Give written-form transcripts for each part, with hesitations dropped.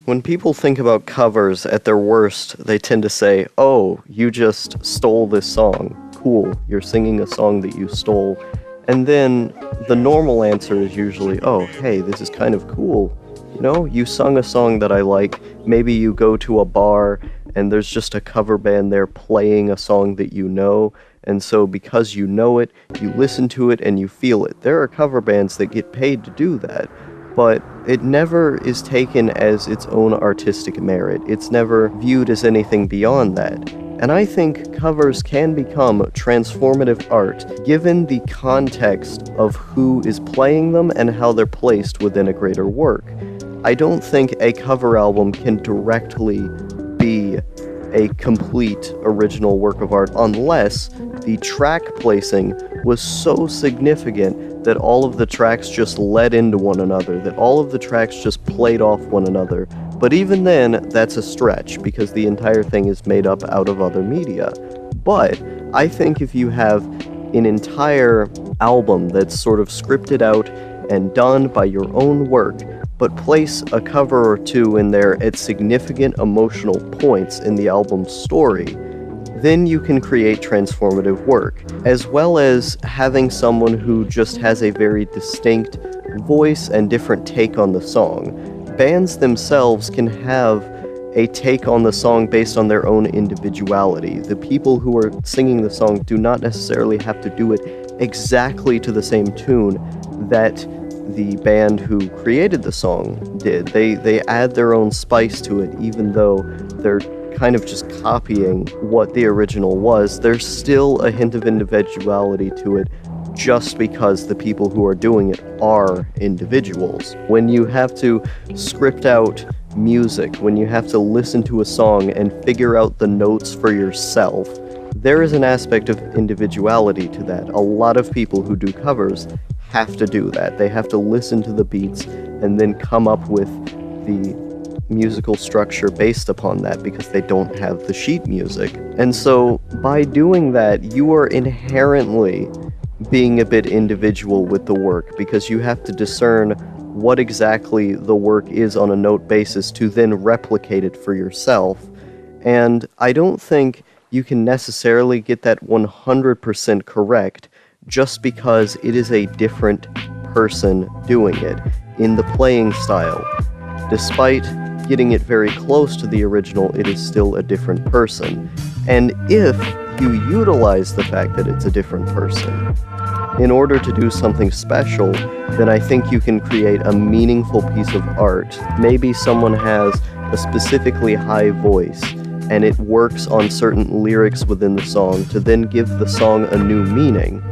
When people think about covers at their worst, they tend to say, oh, you just stole this song. Cool, you're singing a song that you stole. And then the normal answer is usually, oh, hey, this is kind of cool. You know, you sung a song that I like. Maybe you go to a bar and there's just a cover band there playing a song that you know. And so because you know it, you listen to it and you feel it. There are cover bands that get paid to do that. But it never is taken as its own artistic merit. It's never viewed as anything beyond that. And I think covers can become transformative art given the context of who is playing them and how they're placed within a greater work. I don't think a cover album can directly be a complete original work of art unless the track placing was so significant that all of the tracks just led into one another, that all of the tracks just played off one another. But even then, that's a stretch, because the entire thing is made up out of other media. But I think if you have an entire album that's sort of scripted out and done by your own work, but place a cover or two in there at significant emotional points in the album's story, then you can create transformative work, as well as having someone who just has a very distinct voice and different take on the song. Bands themselves can have a take on the song based on their own individuality. The people who are singing the song do not necessarily have to do it exactly to the same tune that the band who created the song did. They add their own spice to it, even though they're kind of just copying what the original was. There's still a hint of individuality to it just because the people who are doing it are individuals. When you have to script out music, when you have to listen to a song and figure out the notes for yourself, there is an aspect of individuality to that. A lot of people who do covers have to do that. They have to listen to the beats and then come up with the musical structure based upon that because they don't have the sheet music. And so by doing that, you are inherently being a bit individual with the work because you have to discern what exactly the work is on a note basis to then replicate it for yourself. And I don't think you can necessarily get that 100% correct just because it is a different person doing it in the playing style. Despite getting it very close to the original, it is still a different person. And if you utilize the fact that it's a different person in order to do something special, then I think you can create a meaningful piece of art. Maybe someone has a specifically high voice and it works on certain lyrics within the song to then give the song a new meaning.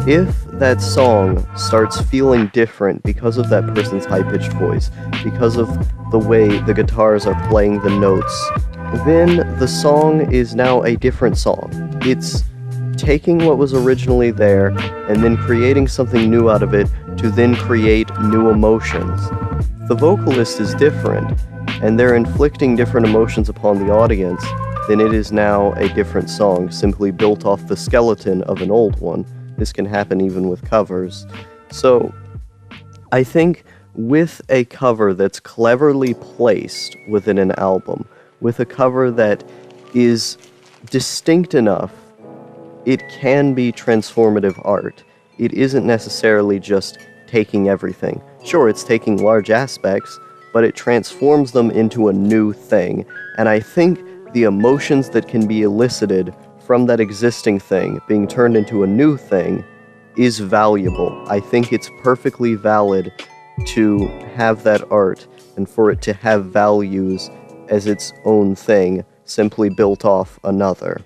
If that song starts feeling different because of that person's high-pitched voice, because of the way the guitars are playing the notes, then the song is now a different song. It's taking what was originally there and then creating something new out of it to then create new emotions. The vocalist is different, and they're inflicting different emotions upon the audience, then it is now a different song, simply built off the skeleton of an old one. This can happen even with covers. So I think with a cover that's cleverly placed within an album, with a cover that is distinct enough, it can be transformative art. It isn't necessarily just taking everything. Sure, it's taking large aspects, but it transforms them into a new thing. And I think the emotions that can be elicited from that existing thing being turned into a new thing is valuable. I think it's perfectly valid to have that art and for it to have values as its own thing, simply built off another.